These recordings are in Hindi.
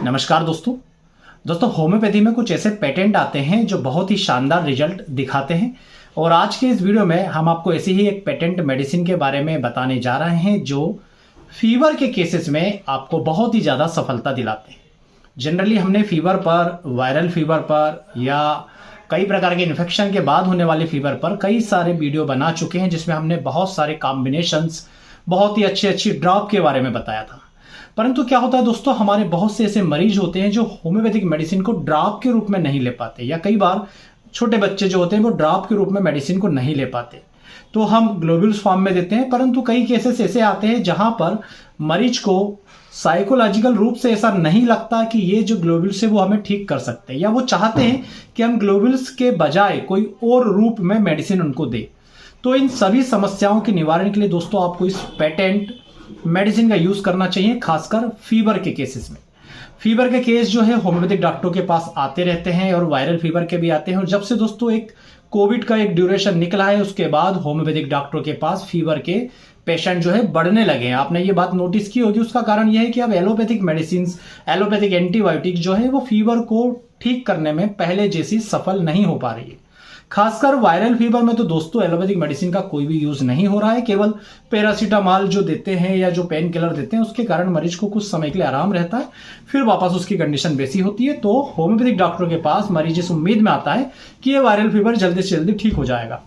नमस्कार दोस्तों होम्योपैथी में कुछ ऐसे पेटेंट आते हैं जो बहुत ही शानदार रिजल्ट दिखाते हैं और आज के इस वीडियो में हम आपको ऐसी ही एक पेटेंट मेडिसिन के बारे में बताने जा रहे हैं जो फीवर के केसेस में आपको बहुत ही ज़्यादा सफलता दिलाते हैं। जनरली हमने फीवर पर, वायरल फीवर पर या कई प्रकार के इन्फेक्शन के बाद होने वाले फीवर पर कई सारे वीडियो बना चुके हैं जिसमें हमने बहुत सारे कॉम्बिनेशंस, बहुत ही अच्छी ड्रॉप के बारे में बताया था। परंतु क्या होता है दोस्तों, हमारे बहुत से ऐसे मरीज होते हैं जो होम्योपैथिक मेडिसिन को ड्रॉप के रूप में नहीं ले पाते, या कई बार छोटे बच्चे जो होते हैं वो ड्रॉप के रूप में मेडिसिन को नहीं ले पाते, तो हम ग्लोब्यूल्स फॉर्म में देते हैं। परंतु कई केसेस ऐसे आते हैं जहां पर मरीज को साइकोलॉजिकल रूप से ऐसा नहीं लगता कि ये जो ग्लोब्यूल्स है वो हमें ठीक कर सकते हैं, या वो चाहते हैं कि हम ग्लोब्यूल्स के बजाय कोई और रूप में मेडिसिन उनको दे। तो इन सभी समस्याओं के निवारण के लिए दोस्तों आपको इस पेटेंट मेडिसिन का यूज करना चाहिए, खासकर फीवर के केसेस में। फीवर के केस जो है होम्योपैथिक डॉक्टरों के पास आते रहते हैं और वायरल फीवर के भी आते हैं। और जब से दोस्तों एक कोविड का एक ड्यूरेशन निकला है उसके बाद होम्योपैथिक डॉक्टरों के पास फीवर के पेशेंट जो है बढ़ने लगे हैं। आपने ये बात नोटिस की होगी। उसका कारण यह है कि अब एलोपैथिक मेडिसिन, एलोपैथिक एंटीबायोटिक जो है वो फीवर को ठीक करने में पहले जैसी सफल नहीं हो पा रही है। खासकर वायरल फीवर में तो दोस्तों एलोपैथिक मेडिसिन का कोई भी यूज नहीं हो रहा है। केवल पैरासीटामॉल जो देते हैं या जो पेन किलर देते हैं उसके कारण मरीज को कुछ समय के लिए आराम रहता है, फिर वापस उसकी कंडीशन वैसी होती है। तो होम्योपैथिक डॉक्टरों के पास मरीज इस उम्मीद में आता है कि ये वायरल फीवर जल्दी से जल्दी ठीक हो जाएगा।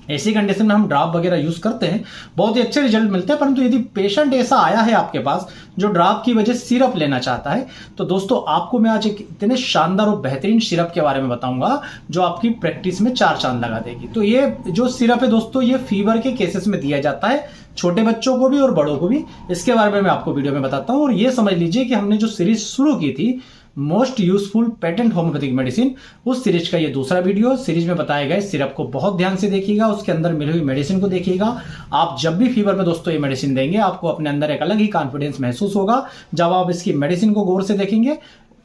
ऐसी कंडीशन में हम ड्रॉप वगैरह यूज करते हैं, बहुत ही अच्छे रिजल्ट मिलते हैं। परंतु यदि पेशेंट ऐसा आया है आपके पास जो ड्रॉप की वजह सिरप लेना चाहता है, तो दोस्तों आपको मैं आज एक इतने शानदार और बेहतरीन सिरप के बारे में बताऊंगा जो आपकी प्रैक्टिस में 4 चांद लगा देगी। तो ये जो सिरप है दोस्तों, ये फीवर के केसेस में दिया जाता है, छोटे बच्चों को भी और बड़ों को भी। इसके बारे में मैं आपको वीडियो में बताता हूँ। और ये समझ लीजिए कि हमने जो सीरीज शुरू की थी most useful patent homeopathic medicine, उस सीरीज का ये दूसरा वीडियो। सीरीज में बताए गए सिरप को बहुत ध्यान से देखिएगा, उसके अंदर मिली हुई मेडिसिन को देखिएगा। आप जब भी फीवर में दोस्तों ये मेडिसिन देंगे आपको अपने अंदर एक अलग ही कॉन्फिडेंस महसूस होगा। जब आप इसकी मेडिसिन को गौर से देखेंगे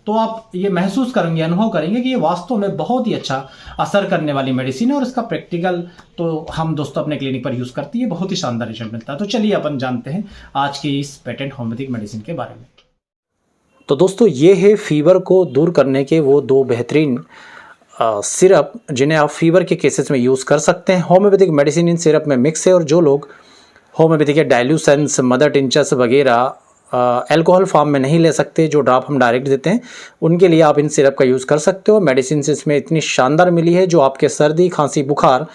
तो आप ये महसूस करेंगे, अनुभव करेंगे कि ये वास्तव में बहुत ही अच्छा असर करने वाली मेडिसिन है। और इसका प्रैक्टिकल तो हम दोस्तों अपने क्लिनिक पर यूज करती है, बहुत ही शानदार रिजल्ट मिलता है। तो चलिए अपन जानते हैं आज की इस पेटेंट होम्योपैथिक मेडिसिन के बारे में। तो दोस्तों ये है फीवर को दूर करने के वो 2 बेहतरीन सिरप जिन्हें आप फीवर के केसेस में यूज़ कर सकते हैं। होम्योपैथिक मेडिसिन इन सिरप में मिक्स है और जो लोग होम्योपैथिक के डाइल्यूशंस, मदर टिंचर्स वगैरह अल्कोहल फॉर्म में नहीं ले सकते, जो ड्रॉप हम डायरेक्ट देते हैं, उनके लिए आप इन सिरप का यूज़ कर सकते हो। मेडिसिन इसमें इतनी शानदार मिली है जो आपके सर्दी, खांसी, बुखार,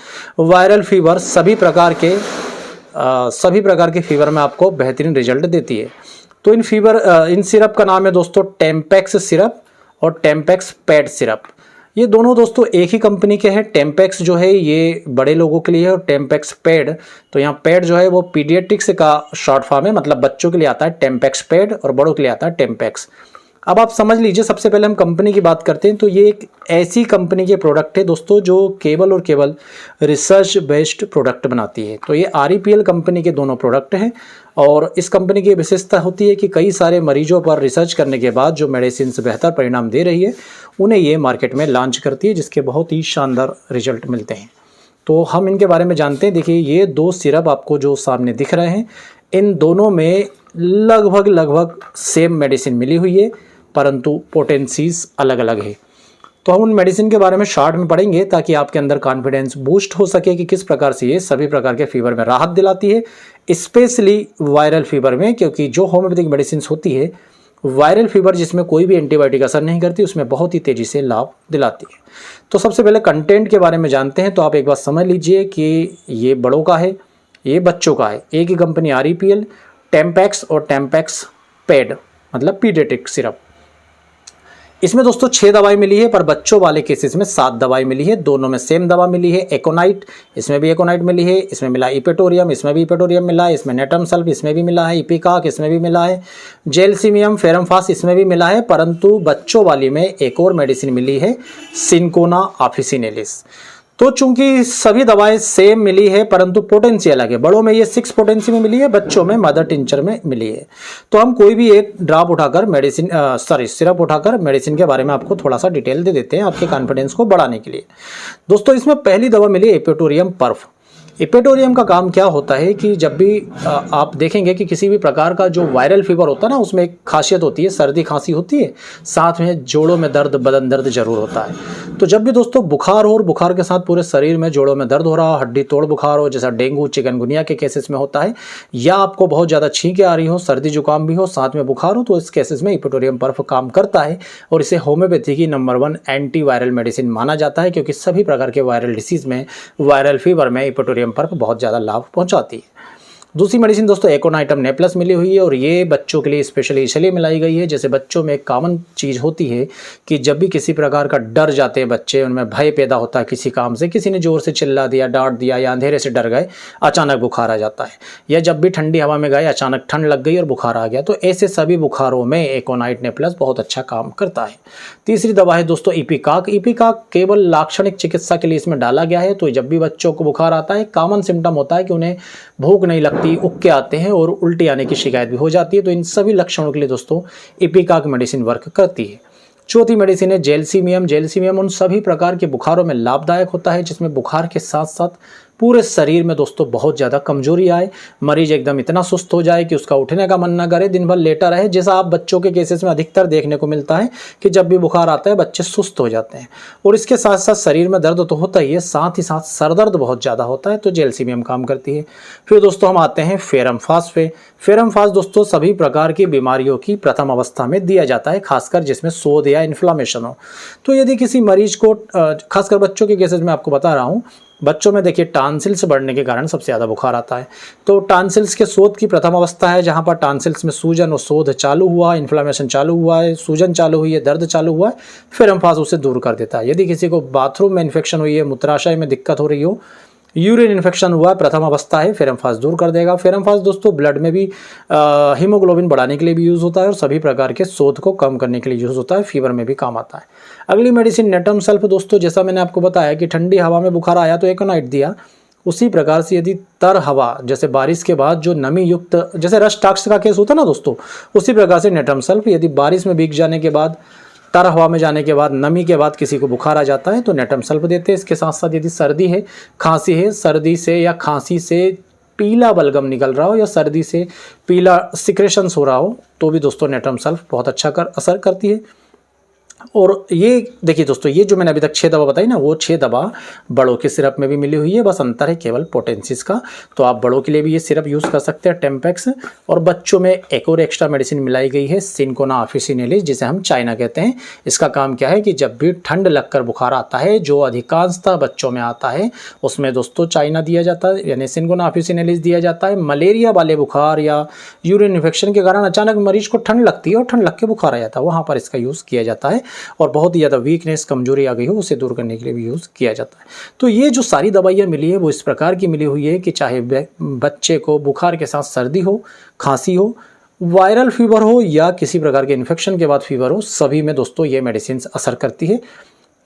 वायरल फीवर सभी प्रकार के फीवर में आपको बेहतरीन रिजल्ट देती है। तो इन सिरप का नाम है दोस्तों टेम्पैक्स सिरप और टेम्पैक्स पैड सिरप। ये दोनों दोस्तों एक ही कंपनी के हैं। टेम्पैक्स जो है ये बड़े लोगों के लिए है और टेम्पैक्स पैड, तो यहाँ पैड जो है वो पीडियाट्रिक्स का शॉर्ट फॉर्म है, मतलब बच्चों के लिए आता है टेम्पैक्स पैड और बड़ों के लिए आता है टेम्पैक्स। अब आप समझ लीजिए, सबसे पहले हम कंपनी की बात करते हैं तो ये एक ऐसी कंपनी के प्रोडक्ट है दोस्तों जो केवल और केवल रिसर्च बेस्ड प्रोडक्ट बनाती है। तो ये REPL कंपनी के दोनों प्रोडक्ट हैं और इस कंपनी की विशेषता होती है कि कई सारे मरीजों पर रिसर्च करने के बाद जो मेडिसिन बेहतर परिणाम दे रही है उन्हें ये मार्केट में लॉन्च करती है, जिसके बहुत ही शानदार रिजल्ट मिलते हैं। तो हम इनके बारे में जानते हैं। देखिए ये 2 सिरप आपको जो सामने दिख रहे हैं, इन दोनों में लगभग सेम मेडिसिन मिली हुई है, परंतु पोटेंसीज अलग अलग है। तो हम उन मेडिसिन के बारे में शॉर्ट में पढ़ेंगे ताकि आपके अंदर कॉन्फिडेंस बूस्ट हो सके कि किस प्रकार से ये सभी प्रकार के फीवर में राहत दिलाती है, स्पेशली वायरल फीवर में। क्योंकि जो होम्योपैथिक मेडिसिन होती है वायरल फीवर जिसमें कोई भी एंटीबायोटिक असर नहीं करती, उसमें बहुत ही तेज़ी से लाभ दिलाती है। तो सबसे पहले कंटेंट के बारे में जानते हैं। तो आप एक बात समझ लीजिए कि ये बड़ों का है, ये बच्चों का है। एक ही कंपनी REPL, टेम्पैक्स और टेम्पैक्स पैड मतलब पीडियाट्रिक सिरप। इसमें दोस्तों 6 दवाई मिली है, पर बच्चों वाले केसेस में 7 दवाई मिली है। दोनों में सेम दवा मिली है। एकोनाइट, इसमें भी एकोनाइट मिली है, इसमें मिला इपेटोरियम, इसमें भी इपेटोरियम मिला है, इसमें नेटम सल्फ इसमें भी मिला है, इपिकाक इसमें भी मिला है, जेलसीमियम फेरमफास इसमें भी मिला है। परंतु बच्चों वाली में एक और मेडिसिन मिली है, सिंकोना ऑफिसिनेलिस। तो चूंकि सभी दवाएं सेम मिली है परंतु पोटेंसी अलग है। बड़ों में ये 6 पोटेंसी में मिली है, बच्चों में मदर टिंचर में मिली है। तो हम कोई भी एक ड्रॉप उठाकर सिरप उठाकर मेडिसिन के बारे में आपको थोड़ा सा डिटेल दे देते हैं आपके कॉन्फिडेंस को बढ़ाने के लिए। दोस्तों इसमें पहली दवा मिली है इपेटोरियम पर्फ। इपेटोरियम का काम क्या होता है कि जब भी आप देखेंगे कि किसी भी प्रकार का जो वायरल फीवर होता है ना, उसमें एक खासियत होती है, सर्दी खांसी होती है, साथ में जोड़ों में दर्द, बदन दर्द जरूर होता है। तो जब भी दोस्तों बुखार हो और बुखार के साथ पूरे शरीर में जोड़ों में दर्द हो रहा हो, हड्डी तोड़ बुखार हो, जैसा डेंगू चिकनगुनिया के केसेस में होता है, या आपको बहुत ज़्यादा छींकें आ रही हो, सर्दी जुकाम भी हो, साथ में बुखार हो, तो इस केसेस में इपेटोरियम बर्फ काम करता है और इसे होम्योपैथी की नंबर 1 एंटी वायरल मेडिसिन माना जाता है, क्योंकि सभी प्रकार के वायरल डिसीज में, वायरल फीवर में इपेटोरियम बर्फ बहुत ज़्यादा लाभ पहुंचाती है। दूसरी मेडिसिन दोस्तों एकोनाइटम ने प्लस मिली हुई है और ये बच्चों के लिए स्पेशली इसलिए मिलाई गई है, जैसे बच्चों में एक कॉमन चीज़ होती है कि जब भी किसी प्रकार का डर जाते हैं बच्चे, उनमें भय पैदा होता है किसी काम से, किसी ने जोर से चिल्ला दिया, डांट दिया या अंधेरे से डर गए, अचानक बुखार आ जाता है, या जब भी ठंडी हवा में गए अचानक ठंड लग गई और बुखार आ गया, तो ऐसे सभी बुखारों में एकोनाइट ने प्लस बहुत अच्छा काम करता है। तीसरी दवा है दोस्तों इपिकाक। इपिकाक केवल लाक्षणिक चिकित्सा के लिए इसमें डाला गया है। तो जब भी बच्चों को बुखार आता है, कॉमन सिम्टम होता है कि उन्हें भूख नहीं लगती, उक्के आते हैं और उल्टी आने की शिकायत भी हो जाती है, तो इन सभी लक्षणों के लिए दोस्तों इपिकाक मेडिसिन वर्क करती है। चौथी मेडिसिन है जेलसीमियम। जेलसीमियम उन सभी प्रकार के बुखारों में लाभदायक होता है जिसमें बुखार के साथ साथ पूरे शरीर में दोस्तों बहुत ज़्यादा कमजोरी आए, मरीज एकदम इतना सुस्त हो जाए कि उसका उठने का मन ना करे, दिन भर लेटा रहे, जैसा आप बच्चों के केसेस में अधिकतर देखने को मिलता है कि जब भी बुखार आता है बच्चे सुस्त हो जाते हैं। और इसके साथ साथ शरीर में दर्द तो होता ही है, साथ ही साथ सर दर्द बहुत ज़्यादा होता है, तो जेलसीमियम काम करती है। फिर दोस्तों हम आते हैं फेरम फास पे। फेरम फास दोस्तों सभी प्रकार की बीमारियों की प्रथम अवस्था में दिया जाता है, खासकर जिसमें सोध या इन्फ्लामेशन हो। तो यदि किसी मरीज को, खासकर बच्चों के केसेस में आपको बता रहा हूँ, बच्चों में देखिए टांसिल्स बढ़ने के कारण सबसे ज़्यादा बुखार आता है। तो टांसिल्स के शोध की प्रथम अवस्था है जहाँ पर टांसिल्स में सूजन और शोध चालू हुआ, इन्फ्लामेशन चालू हुआ है, सूजन चालू हुई है, दर्द चालू हुआ है, फेरम फास उसे दूर कर देता है। यदि किसी को बाथरूम में इन्फेक्शन हुई है, मूत्राशय में दिक्कत हो रही हो, यूरिन इन्फेक्शन हुआ, प्रथम अवस्था है, फेरम फास दूर कर देगा। फेरम फास दोस्तों ब्लड में भी हीमोग्लोबिन बढ़ाने के लिए भी यूज़ होता है और सभी प्रकार के शोध को कम करने के लिए यूज़ होता है, फीवर में भी काम आता है। अगली मेडिसिन नेटम सल्फ दोस्तों, जैसा मैंने आपको बताया कि ठंडी हवा में बुखार आया तो एकोनाइट दिया, उसी प्रकार से यदि तर हवा, जैसे बारिश के बाद जो नमी युक्त, जैसे रस्ट टॉक्स का केस होता है ना दोस्तों, उसी प्रकार से नेटम सल्फ, यदि बारिश में भीग जाने के बाद, तर हवा में जाने के बाद, नमी के बाद किसी को बुखार आ जाता है तो नेटम सल्फ देते हैं। इसके साथ साथ यदि सर्दी है, खांसी है, सर्दी से या खांसी से पीला बलगम निकल रहा हो या सर्दी से पीला सिक्रेशंस हो रहा हो, तो भी दोस्तों नेटम सल्फ बहुत अच्छा असर करती है। और ये देखिए दोस्तों, ये जो मैंने अभी तक 6 दवा बताई ना, वो 6 दवा बड़ों के सिरप में भी मिली हुई है, बस अंतर है केवल पोटेंसिस का। तो आप बड़ों के लिए भी ये सिरप यूज़ कर सकते हैं टेम्पेक्स। और बच्चों में एक और एक्स्ट्रा मेडिसिन मिलाई गई है सिनकोना ऑफिसिनेलिस, जिसे हम चाइना कहते हैं। इसका काम क्या है कि जब भी ठंड लगकर बुखार आता है, जो अधिकांशतः बच्चों में आता है, उसमें दोस्तों चाइना दिया जाता है, यानी सिनकोना ऑफिसिनेलिस दिया जाता है। मलेरिया वाले बुखार या यूरिन इन्फेक्शन के कारण अचानक मरीज को ठंड लगती है और ठंड लग के बुखार आ जाता है, वहाँ पर इसका यूज़ किया जाता है। और बहुत ही ज़्यादा वीकनेस, कमजोरी आ गई हो, उसे दूर करने के लिए भी यूज़ किया जाता है। तो ये जो सारी दवाइयाँ मिली है वो इस प्रकार की मिली हुई है कि चाहे बच्चे को बुखार के साथ सर्दी हो, खांसी हो, वायरल फीवर हो या किसी प्रकार के इन्फेक्शन के बाद फीवर हो, सभी में दोस्तों ये मेडिसिन असर करती है।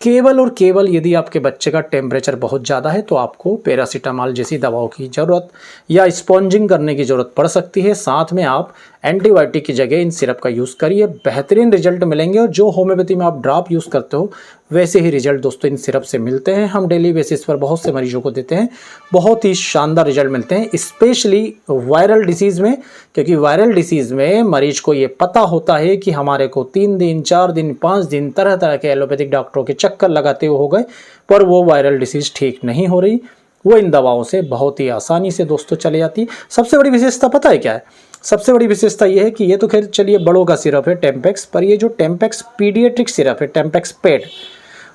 केवल और केवल यदि आपके बच्चे का टेम्परेचर बहुत ज़्यादा है तो आपको पैरासीटामॉल जैसी दवाओं की ज़रूरत या स्पॉन्जिंग करने की ज़रूरत पड़ सकती है। साथ में आप एंटीबायोटिक की जगह इन सिरप का यूज़ करिए, बेहतरीन रिजल्ट मिलेंगे। और जो होम्योपैथी में आप ड्रॉप यूज़ करते हो वैसे ही रिजल्ट दोस्तों इन सिरप से मिलते हैं। हम डेली बेसिस पर बहुत से मरीजों को देते हैं, बहुत ही शानदार रिजल्ट मिलते हैं, स्पेशली वायरल डिसीज़ में, क्योंकि वायरल डिसीज़ में मरीज को ये पता होता है कि हमारे को 3 दिन, 4 दिन, 5 दिन तरह तरह के एलोपैथिक डॉक्टरों के चक्कर लगाते हुए हो गए, पर वो वायरल डिसीज़ ठीक नहीं हो रही, वो इन दवाओं से बहुत ही आसानी से दोस्तों चले जाती। सबसे बड़ी विशेषता पता है क्या है? सबसे बड़ी विशेषता ये है कि ये तो खैर चलिए बड़ों का सिरप है टेम्पेक्स, पर ये जो टेम्पेक्स पीडियाट्रिक सिरप है, टेम्पेक्स पेड,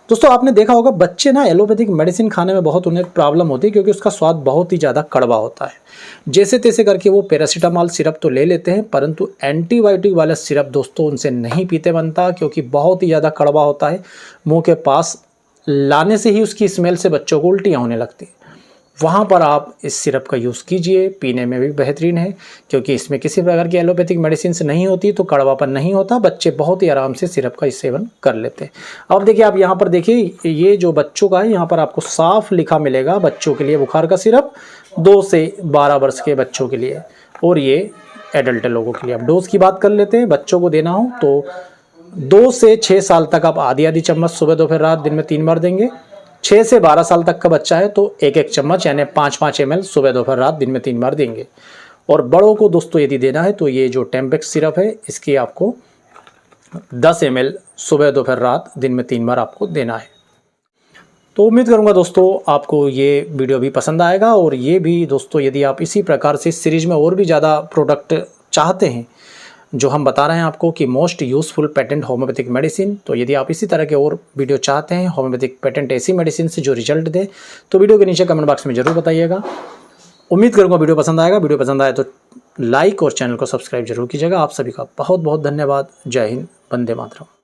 दोस्तों आपने देखा होगा बच्चे ना एलोपैथिक मेडिसिन खाने में बहुत उन्हें प्रॉब्लम होती है, क्योंकि उसका स्वाद बहुत ही ज़्यादा कड़वा होता है। जैसे तैसे करके वो पैरासीटामॉल सिरप तो ले लेते हैं, परंतु एंटीबायोटिक वाला सिरप दोस्तों उनसे नहीं पीते बनता, क्योंकि बहुत ही ज़्यादा कड़वा होता है। मुँह के पास लाने से ही उसकी स्मेल से बच्चों को उल्टियाँ होने लगती है। वहाँ पर आप इस सिरप का यूज़ कीजिए, पीने में भी बेहतरीन है, क्योंकि इसमें किसी प्रकार की एलोपैथिक मेडिसिन से नहीं होती, तो कड़वापन नहीं होता, बच्चे बहुत ही आराम से सिरप का सेवन कर लेते हैं। अब देखिए, आप यहाँ पर देखिए, ये जो बच्चों का है, यहाँ पर आपको साफ लिखा मिलेगा बच्चों के लिए बुखार का सिरप 2 से 12 वर्ष के बच्चों के लिए, और ये एडल्ट लोगों के लिए। अब डोज की बात कर लेते हैं। बच्चों को देना हो तो 2 से 6 साल तक आप आधी चम्मच सुबह, दोपहर, रात, दिन में 3 बार देंगे। 6 से 12 साल तक का बच्चा है तो एक एक चम्मच यानी 5-5 ml सुबह दोपहर रात दिन में 3 बार देंगे। और बड़ों को दोस्तों यदि देना है तो ये जो टेम्पेक्स सिरप है इसकी आपको 10 ml सुबह दोपहर रात दिन में 3 बार आपको देना है। तो उम्मीद करूंगा दोस्तों आपको ये वीडियो भी पसंद आएगा। और ये भी दोस्तों यदि आप इसी प्रकार से सीरीज में और भी ज़्यादा प्रोडक्ट चाहते हैं जो हम बता रहे हैं आपको कि most useful patent homeopathic medicine, तो यदि आप इसी तरह के और वीडियो चाहते हैं होम्योपैथिक पेटेंट ऐसी मेडिसिन से जो रिजल्ट दे तो वीडियो के नीचे कमेंट बॉक्स में ज़रूर बताइएगा। उम्मीद करूँगा वीडियो पसंद आएगा। वीडियो पसंद आए तो लाइक और चैनल को सब्सक्राइब जरूर कीजिएगा। आप सभी का बहुत बहुत धन्यवाद। जय हिंद, वंदे मातरम।